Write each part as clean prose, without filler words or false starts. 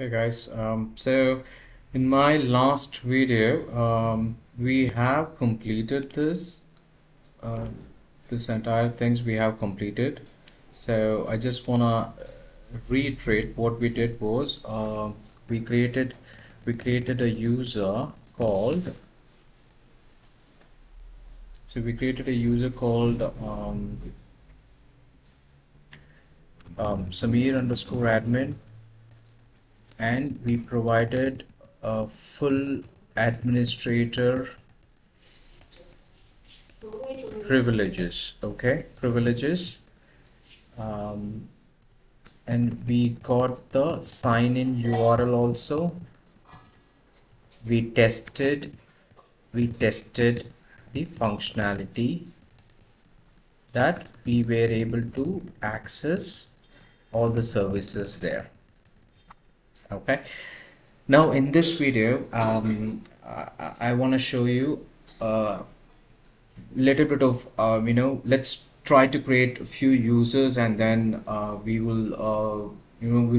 Hey guys, so in my last video, we have completed uh, this entire things we have completed. So I just wanna reiterate what we did was we created we created a user called we created a user called Samir_admin, and we provided a full administrator privileges, um, and we got the sign in URL also. We tested the functionality that we were able to access all the services there. Okay, now in this video I want to show you a little bit of let's try to create a few users, and then we'll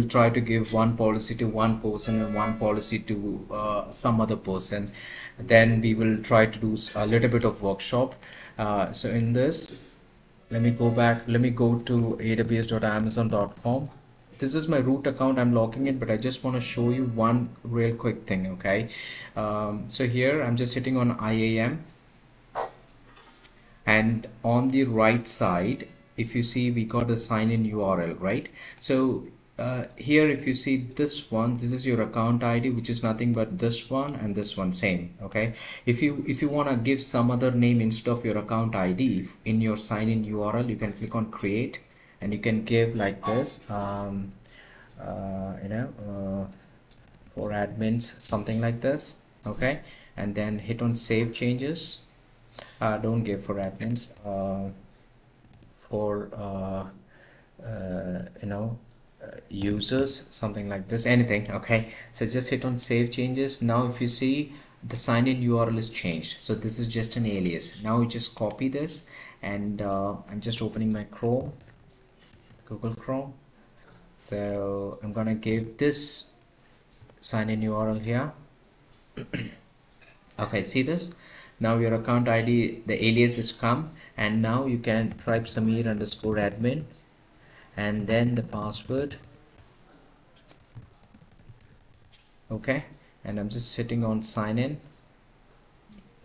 try to give one policy to one person and one policy to some other person. Then we will try to do a little bit of workshop. So in this, let me go to aws.amazon.com. This is my root account. I'm logging in, but I just want to show you one real quick thing. Okay, so here I'm just hitting on IAM, and on the right side, if you see, we got a sign in URL, right? So here, if you see this one, this is your account ID, which is nothing but this one and this one, same. Okay, if you want to give some other name instead of your account ID in your sign in URL, you can click on create, and you can give like this, for admins, something like this. Okay, and then hit on save changes. Don't give for admins, for users, something like this, anything. Okay, so just hit on save changes. Now if you see, the sign in URL is changed, so this is just an alias. Now you just copy this, and I'm just opening my Google Chrome. So I'm gonna give this sign in URL here. Okay, see this? Now your account ID, the alias is come, and now you can type Samir_admin, and then the password. Okay, and I'm just sitting on sign in.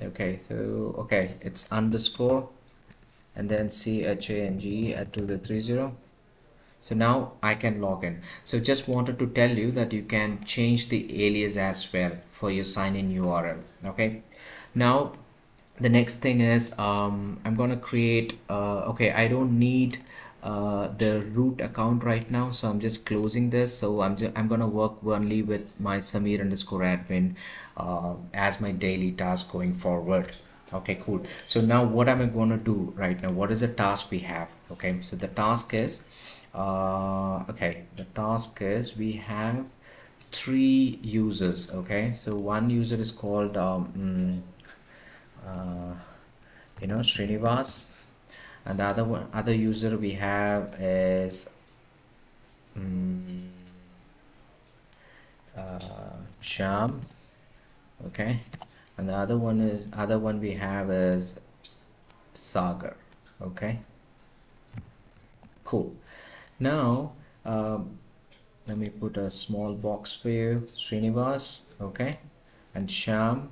Okay, so okay, it's underscore and then CHANG@2030. So now I can log in. So just wanted to tell you that you can change the alias as well for your sign in URL. Okay, now the next thing is I'm gonna create okay, I don't need the root account right now, so I'm just closing this. So I'm gonna work only with my Samir_admin as my daily task going forward. Okay, cool. So now what am I going to do right now? What is the task we have? Okay, so the task is we have 3 users. Okay, so one user is called Srinivas, and the other user we have is Sham. Okay, and the other one we have is Sagar. Okay, cool. Now let me put a small box for you. Srinivas, okay, and Sham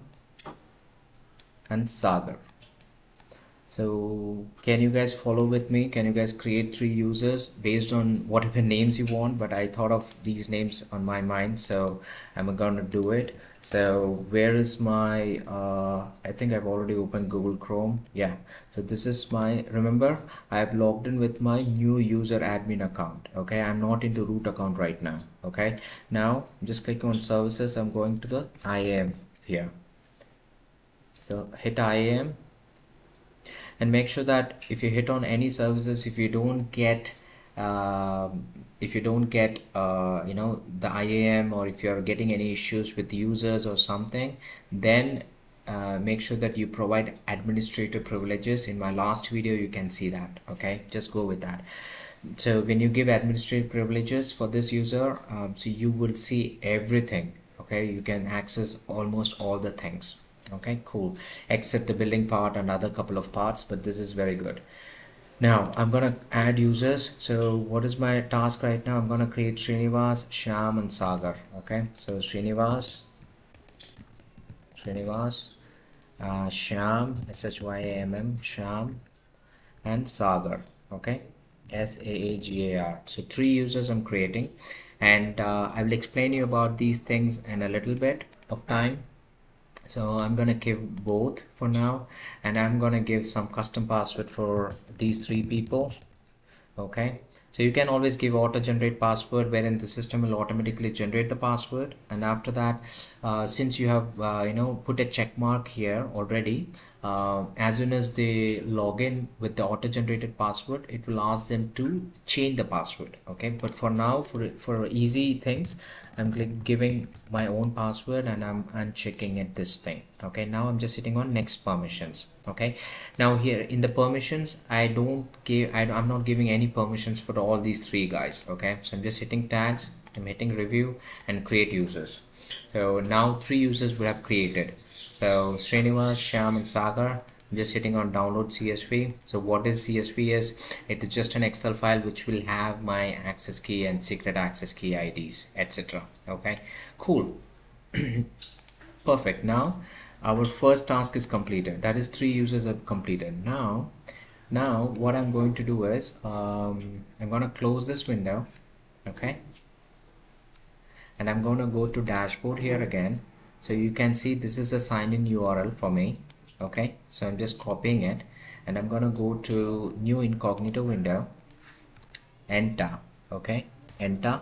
and Sagar. So can you guys follow with me? Can you guys create 3 users based on whatever names you want? But I thought of these names on my mind, so I'm gonna do it. So where is my I think I've already opened Google Chrome. Yeah, so this is my, remember, I've logged in with my new user admin account. Okay, I'm not into root account right now. Okay, now just click on services. I'm going to the IAM here. So hit IAM, and make sure that if you hit on any services, if you don't get the IAM, or if you're getting any issues with users or something, then make sure that you provide administrator privileges. In my last video you can see that. Okay, just go with that. So when you give administrative privileges for this user, so you will see everything. Okay, you can access almost all the things. Okay, cool, except the building part and other couple of parts, but this is very good. Now I'm gonna add users. So what is my task right now? I'm gonna create Srinivas, Sham, and Sagar. Okay, so Srinivas, Sham, Shyam, Sham, and Sagar. Okay, Saagar. So three users I'm creating, and I will explain you about these things in a little bit of time. So I'm gonna give both for now, and I'm gonna give some custom password for these three people. Okay, so you can always give auto generate password, wherein the system will automatically generate the password. And after that, since you have put a check mark here already, as soon as they log in with the auto generated password, it will ask them to change the password. Okay, but for now, for easy things, I'm giving my own password, and I'm unchecking it this thing. Okay, now I'm just hitting on next permissions. Okay, now here in the permissions, I'm not giving any permissions for all these three guys. Okay, so I'm just hitting tags, I'm hitting review and create users. So now three users we have created. So Srinivas, Shyam, and Sagar. I'm just hitting on download CSV. So what is CSV is? It is just an Excel file which will have my access key and secret access key IDs, etc. Okay, cool. Perfect. Now our first task is completed. That is three users have completed. Now what I'm going to do is I'm going to close this window. Okay, and I'm going to go to dashboard here again. So you can see this is a sign in URL for me. Okay, so I'm just copying it, and I'm going to go to new incognito window, enter. Okay, enter.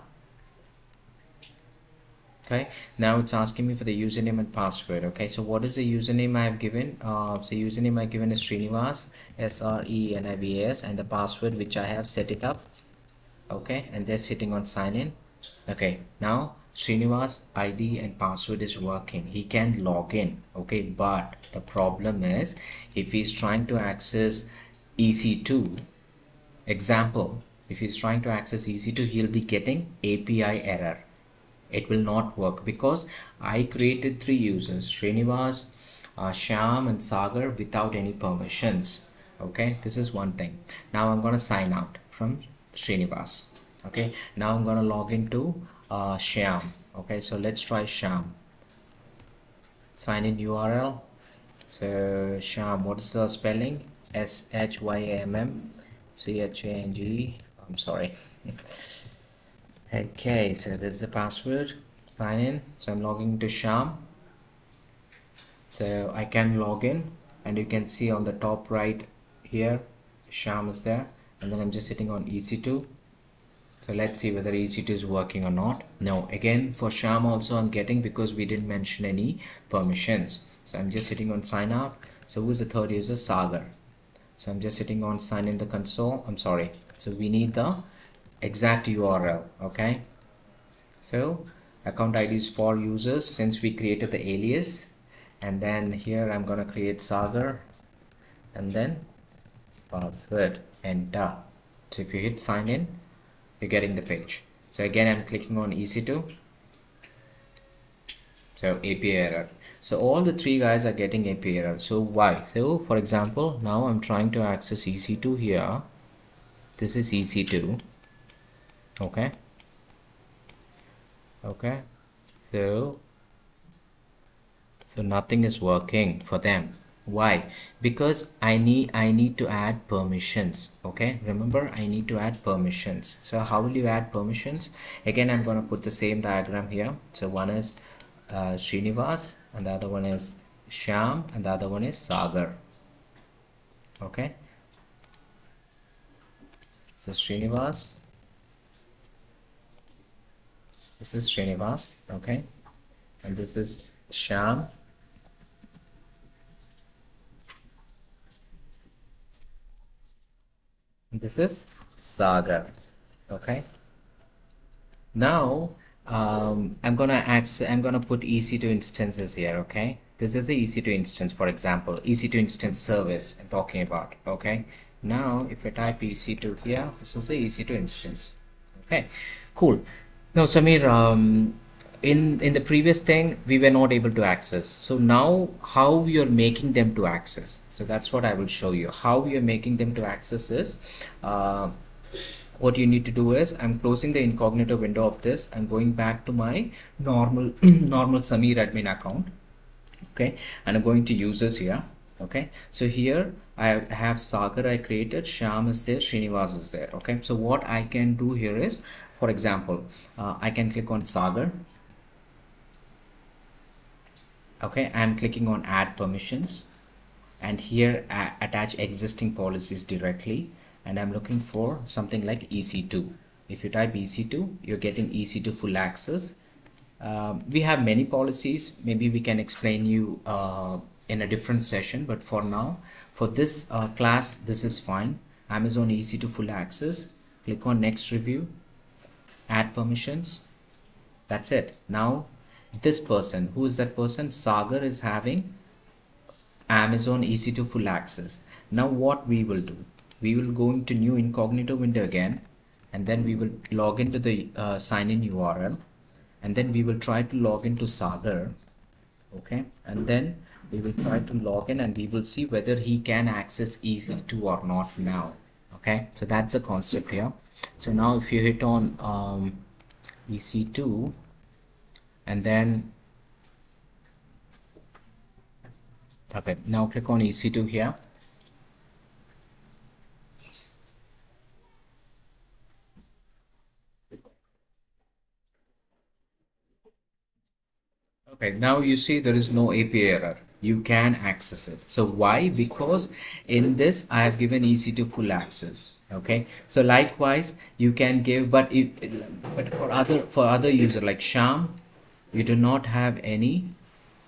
Okay, now it's asking me for the username and password. Okay, so what is the username I have given? So username I have given is Srinivas, Srenivas, and the password which I have set it up. Okay, and just hitting on sign in. Okay, now Srinivas ID and password is working. He can log in. Okay, but the problem is if he's trying to access EC2, example, if he's trying to access EC2, he'll be getting API error. It will not work because I created three users, Srinivas, Shyam, and Sagar, without any permissions. Okay, this is one thing. Now I'm going to sign out from Srinivas. Okay, now I'm going to log into Shyam. Okay, so let's try Shyam. Sign in URL. So Shyam, what is the spelling? SHYAMM CHANG. I'm sorry. Okay, so this is the password. Sign in. So I'm logging to Shyam. So I can log in, and you can see on the top right here Shyam is there, and then I'm just hitting on EC2. So let's see whether EC2 is working or not. No, again for Shyam also I'm getting, because we didn't mention any permissions. So I'm just hitting on sign out. So who's the third user? Sagar. So I'm just hitting on sign in the console. I'm sorry, so we need the exact URL. Okay, so account ID is for users, since we created the alias, and then here I'm gonna create Sagar, and then password, enter. So if you hit sign in, you're getting the page. So again I'm clicking on EC2. So API error. So all the three guys are getting API error. So why? So for example, now I'm trying to access EC2 here. This is EC2. Okay, so nothing is working for them. Why? Because I need to add permissions. Okay, remember, I need to add permissions. So how will you add permissions? Again, I'm going to put the same diagram here. So one is Srinivas, and the other one is Shyam, and the other one is Sagar. Okay, so Srinivas, this is Srinivas, okay, and this is Shyam, and this is Sagar. Okay, now I'm gonna put EC2 instances here. Okay, this is the EC2 instance, for example, EC2 instance service I'm talking about. Okay, Now if I type EC2 here, this is the EC2 instance. Okay, cool. Now Samir, in the previous thing we were not able to access. So now how we are making them to access. So that's what I will show you. How we are making them to access is what you need to do is I'm closing the incognito window of this. I'm going back to my normal normal Samir admin account. Okay, and I'm going to users here. Okay, so here I have Sagar I created, Sham is there, Srinivas is there. Okay, so what I can do here is, for example, I can click on Sagar. Okay, I'm clicking on add permissions, and here attach existing policies directly, and I'm looking for something like EC2. If you type EC2, you're getting EC2 full access. We have many policies. Maybe we can explain you in a different session, but for now, for this class, this is fine. Amazon EC2 full access. Click on next review, add permissions. That's it. Now this person, who is that person? Sagar is having Amazon EC2 full access. Now what we will do, we will go into new incognito window again, and then we will log into the sign-in URL, and then we will try to log into Sagar. Okay, and then we will try to log in, and we will see whether he can access EC2 or not now. Okay, so that's the concept here. So now if you hit on EC2, and then okay, now click on EC2 here. Okay, now you see there is no API error. You can access it. So why? Because in this I have given EC2 full access. Okay, so likewise you can give, but for other user like Sham, you do not have any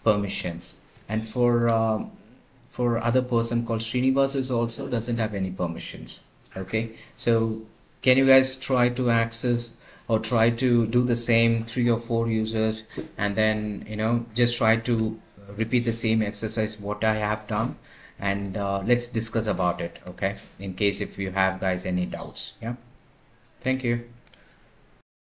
permissions, and for other person called Srinivas is also doesn't have any permissions. Okay, so can you guys try to access or try to do the same 3 or 4 users, and then just try to repeat the same exercise what I have done, and let's discuss about it. Okay, in case if you have guys any doubts. Yeah, thank you.